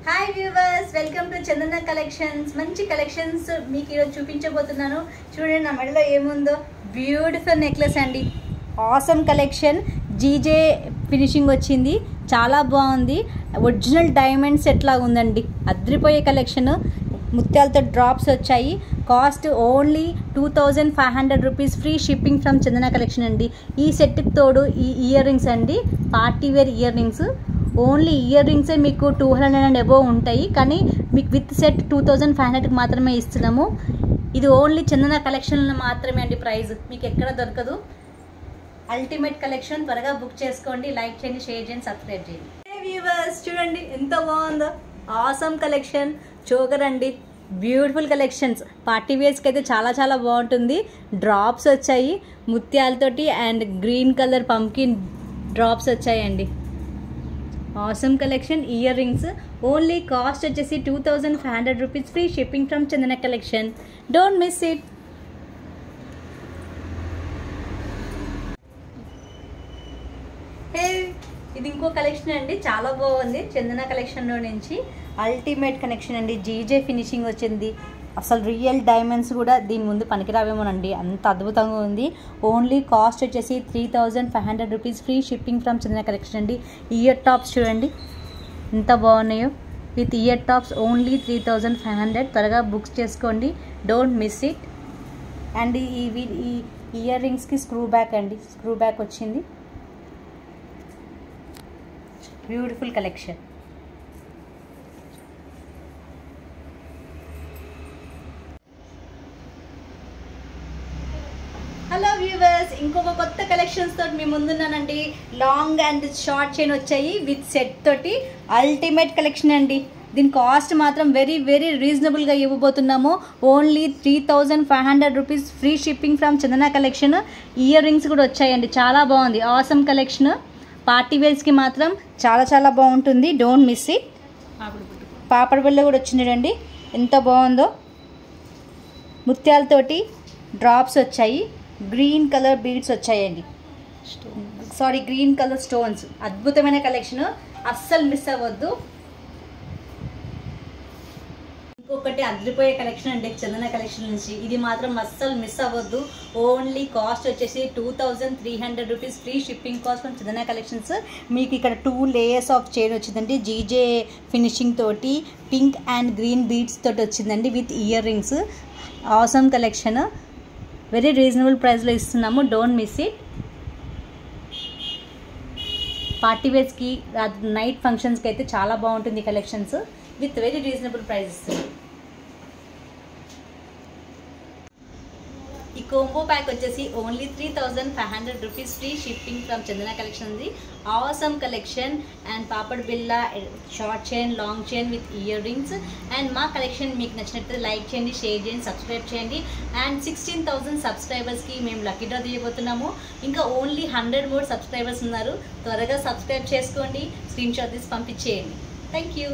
Hi viewers, welcome to Chandana collections. మంచి collections మీకు ఈరోజు చూపించబోతున్నాను. చూడండి నా మెడలో ఏముందో. బ్యూటిఫుల్ నెక్లెస్ అండి. Awesome collection. జీజే ఫినిషింగ్ వచ్చింది, చాలా బాగుంది. ఒరిజినల్ డైమండ్స్ ఎట్లా ఉందండి, అద్రిపోయే కలెక్షన్. ముత్యాలతో డ్రాప్స్ వచ్చాయి. Cost only 2500 rupees. Free shipping from Chandana collection అండి. ఈ సెట్కి తోడు ఈ ఇయర్ రింగ్స్ అండి, party wear earrings. Only ఇయర్ రింగ్సే మీకు 200 అండ్ అబోవ్ ఉంటాయి, కానీ మీకు విత్ సెట్ 2500కి మాత్రమే ఇస్తున్నాము. ఇది ఓన్లీ చందన కలెక్షన్లో మాత్రమే అండి. ప్రైస్ మీకు ఎక్కడ దొరకదు. Ultimate collection. త్వరగా బుక్ చేసుకోండి. లైక్ చేయండి, షేర్ చేయండి, సబ్స్క్రైబ్ చేయండి. వ్యూవర్స్ చూడండి ఎంత బాగుందో. Awesome collection. చోకర్ అండి. Beautiful collections. పార్టీ వేర్స్కి అయితే చాలా చాలా బాగుంటుంది. డ్రాప్స్ వచ్చాయి ముత్యాలతోటి అండ్ గ్రీన్ కలర్ పంకిన్ డ్రాప్స్ వచ్చాయండి. Awesome collection. Earrings only cost వచ్చేసి 2500 rupees. Free shipping from Chandana collection. Don't miss it. Hey, ఇది ఇంకో కలెక్షన్ అండి, చాలా బాగుంది. చందన కలెక్షన్లో నుంచి అల్టిమేట్ కలెక్షన్ అండి. జీజే ఫినిషింగ్ వచ్చింది. అసలు రియల్ డైమండ్స్ కూడా దీని ముందు పనికిరావేమోనండి, అంత అద్భుతంగా ఉంది. ఓన్లీ కాస్ట్ వచ్చేసి 3500 rupees. Free shipping from Chandana collection అండి. ఇయర్ టాప్స్ చూడండి ఎంత బాగున్నాయో. With ear tops only 3500. త్వరగా బుక్స్ చేసుకోండి. Don't miss it. అండ్ ఈ ఇయర్ రింగ్స్కి స్క్రూ బ్యాక్ అండి, స్క్రూ బ్యాక్ వచ్చింది. Beautiful collection. హలో వ్యూవర్స్, ఇంకొక కొత్త కలెక్షన్స్ తోటి మీ ముందున్నానండి. లాంగ్ అండ్ షార్ట్ చైన్ వచ్చాయి విత్ సెట్ తోటి. అల్టిమేట్ కలెక్షన్ అండి. దీని కాస్ట్ మాత్రం వెరీ వెరీ రీజనబుల్గా ఇవ్వబోతున్నాము. Only 3500 rupees. Free shipping from Chandana collection. Ear rings కూడా వచ్చాయండి, చాలా బాగుంది. Awesome collection. పార్టీ వేర్స్కి మాత్రం చాలా చాలా బాగుంటుంది. Don't miss it. పాపడ బిళ్ళ కూడా వచ్చిందండి, ఎంత బాగుందో. ముత్యాలతోటి డ్రాప్స్ వచ్చాయి. గ్రీన్ కలర్ బీడ్స్ వచ్చాయండి, గ్రీన్ కలర్ స్టోన్స్. అద్భుతమైన కలెక్షన్, అస్సలు మిస్ అవ్వద్దు. ఇంకొకటి అద్రిపోయే కలెక్షన్ అండి చందన కలెక్షన్ నుంచి. ఇది మాత్రం అస్సలు మిస్ అవ్వద్దు. ఓన్లీ కాస్ట్ వచ్చేసి 2300 rupees. Free shipping cost from Chandana collections. మీకు ఇక్కడ 2 లేయర్స్ ఆఫ్ చైన్ వచ్చిందండి. జీజే ఫినిషింగ్ తోటి పింక్ అండ్ గ్రీన్ బీడ్స్ తోటి వచ్చిందండి with earrings. Awesome collection. Very reasonable ప్రైస్లో ఇస్తున్నాము. Don't miss it. పార్టీ వేర్స్కి, నైట్ ఫంక్షన్స్కి అయితే చాలా బాగుంటుంది collections. With very reasonable price ఇస్తుంది. ఈ కోంబో ప్యాక్ వచ్చేసి only 3500 rupees. Free shipping from Chandana collection ఉంది. ఆసమ్ కలెక్షన్ అండ్ పాపడ్ బిల్లా, short chain, long chain with ear rings. And మా కలెక్షన్ మీకు నచ్చినట్టు లైక్ చేయండి, షేర్ చేయండి, సబ్స్క్రైబ్ చేయండి. అండ్ 16,000 సబ్స్క్రైబర్స్కి మేము లక్కీ డ్రా తీయబోతున్నాము. ఇంకా ఓన్లీ 100 మోర్ సబ్స్క్రైబర్స్ ఉన్నారు. త్వరగా సబ్స్క్రైబ్ చేసుకోండి. స్క్రీన్ షాట్ తీసి పంపించేయండి. Thank you.